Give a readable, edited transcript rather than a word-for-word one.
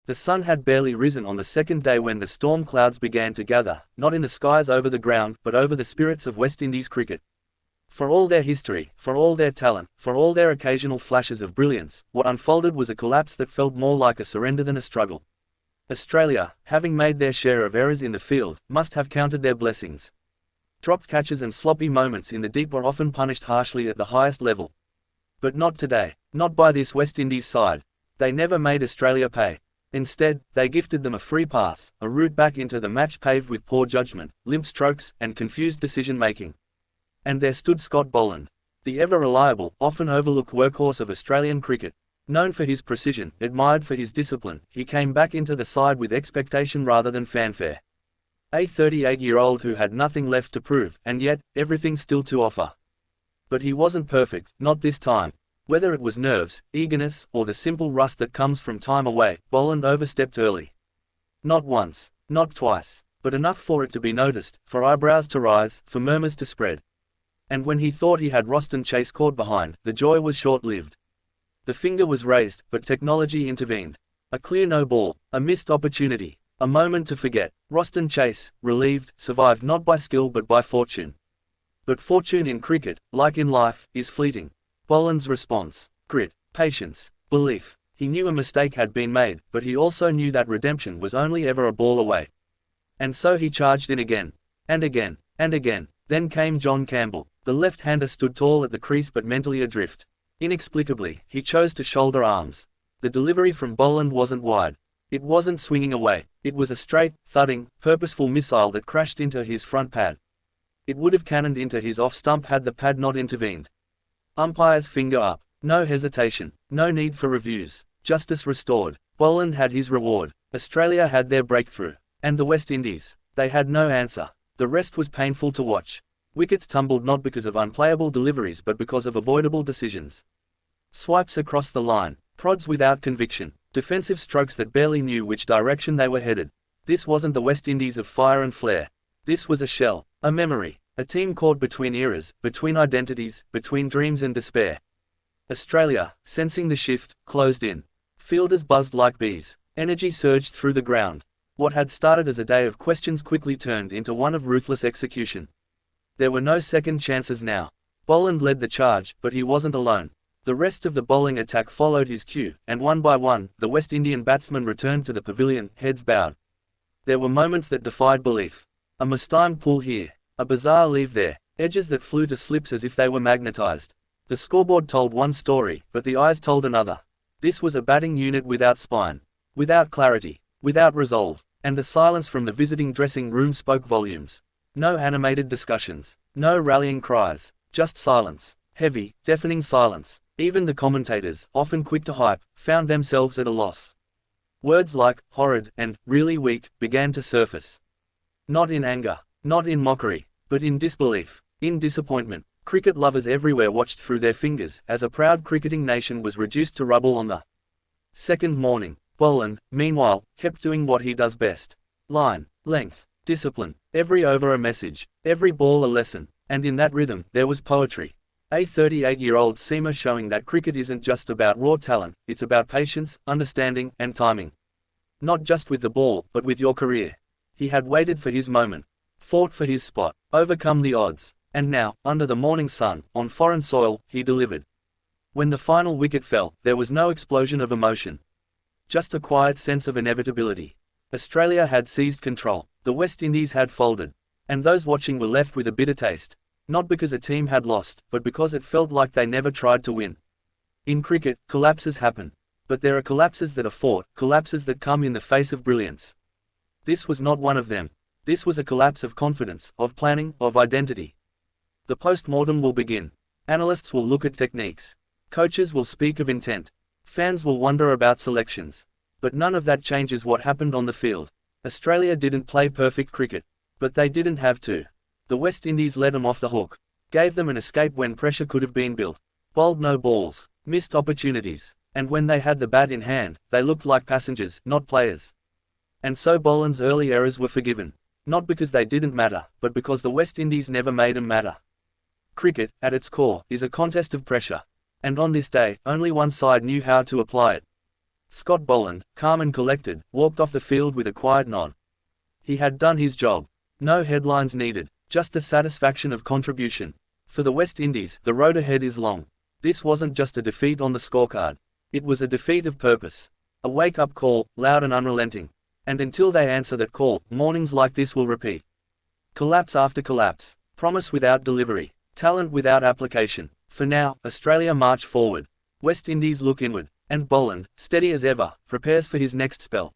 The sun had barely risen on the second day when the storm clouds began to gather, not in the skies over the ground, but over the spirits of West Indies cricket. For all their history, for all their talent, for all their occasional flashes of brilliance, what unfolded was a collapse that felt more like a surrender than a struggle. Australia, having made their share of errors in the field, must have counted their blessings. Dropped catches and sloppy moments in the deep were often punished harshly at the highest level. But not today, not by this West Indies side. They never made Australia pay. Instead, they gifted them a free pass, a route back into the match paved with poor judgment, limp strokes, and confused decision-making. And there stood Scott Boland, the ever-reliable, often overlooked workhorse of Australian cricket. Known for his precision, admired for his discipline, he came back into the side with expectation rather than fanfare. A 38-year-old who had nothing left to prove, and yet, everything still to offer. But he wasn't perfect, not this time. Whether it was nerves, eagerness, or the simple rust that comes from time away, Boland overstepped early. Not once, not twice, but enough for it to be noticed, for eyebrows to rise, for murmurs to spread. And when he thought he had Roston chase caught behind, the joy was short-lived. The finger was raised, but technology intervened. A clear no ball, a missed opportunity, a moment to forget. Roston chase, relieved, survived not by skill but by fortune. But fortune in cricket, like in life, is fleeting. Boland's response: grit, patience, belief. He knew a mistake had been made, but he also knew that redemption was only ever a ball away. And so he charged in again. And again. And again. Then came John Campbell. The left-hander stood tall at the crease but mentally adrift. Inexplicably, he chose to shoulder arms. The delivery from Boland wasn't wide. It wasn't swinging away. It was a straight, thudding, purposeful missile that crashed into his front pad. It would have cannoned into his off-stump had the pad not intervened. Umpire's finger up. No hesitation. No need for reviews. Justice restored. Boland had his reward. Australia had their breakthrough. And the West Indies. They had no answer. The rest was painful to watch. Wickets tumbled not because of unplayable deliveries but because of avoidable decisions. Swipes across the line, prods without conviction, defensive strokes that barely knew which direction they were headed. This wasn't the West Indies of fire and flare. This was a shell, a memory, a team caught between eras, between identities, between dreams and despair. Australia, sensing the shift, closed in. Fielders buzzed like bees. Energy surged through the ground. What had started as a day of questions quickly turned into one of ruthless execution. There were no second chances now. Boland led the charge, but he wasn't alone. The rest of the bowling attack followed his cue, and one by one, the West Indian batsmen returned to the pavilion, heads bowed. There were moments that defied belief. A mistimed pull here, a bizarre leave there, edges that flew to slips as if they were magnetized. The scoreboard told one story, but the eyes told another. This was a batting unit without spine, without clarity, without resolve, and the silence from the visiting dressing room spoke volumes. No animated discussions, no rallying cries, just silence, heavy, deafening silence. Even the commentators, often quick to hype, found themselves at a loss. Words like horrid and really weak began to surface. Not in anger, not in mockery, but in disbelief, in disappointment. Cricket lovers everywhere watched through their fingers as a proud cricketing nation was reduced to rubble on the second morning. Boland, meanwhile, kept doing what he does best. Line, length, discipline, every over a message, every ball a lesson, and in that rhythm, there was poetry. A 38-year-old seamer showing that cricket isn't just about raw talent, it's about patience, understanding, and timing. Not just with the ball, but with your career. He had waited for his moment, fought for his spot, overcome the odds, and now, under the morning sun, on foreign soil, he delivered. When the final wicket fell, there was no explosion of emotion. Just a quiet sense of inevitability. Australia had seized control, the West Indies had folded, and those watching were left with a bitter taste. Not because a team had lost, but because it felt like they never tried to win. In cricket, collapses happen. But there are collapses that are fought, collapses that come in the face of brilliance. This was not one of them. This was a collapse of confidence, of planning, of identity. The post-mortem will begin. Analysts will look at techniques. Coaches will speak of intent. Fans will wonder about selections. But none of that changes what happened on the field. Australia didn't play perfect cricket. But they didn't have to. The West Indies let them off the hook. Gave them an escape when pressure could have been built. Bowled no balls. Missed opportunities. And when they had the bat in hand, they looked like passengers, not players. And so Boland's early errors were forgiven. Not because they didn't matter, but because the West Indies never made them matter. Cricket, at its core, is a contest of pressure. And on this day, only one side knew how to apply it. Scott Boland, calm and collected, walked off the field with a quiet nod. He had done his job. No headlines needed, just the satisfaction of contribution. For the West Indies, the road ahead is long. This wasn't just a defeat on the scorecard. It was a defeat of purpose. A wake-up call, loud and unrelenting. And until they answer that call, mornings like this will repeat. Collapse after collapse. Promise without delivery. Talent without application. For now, Australia march forward. West Indies look inward. And Boland, steady as ever, prepares for his next spell.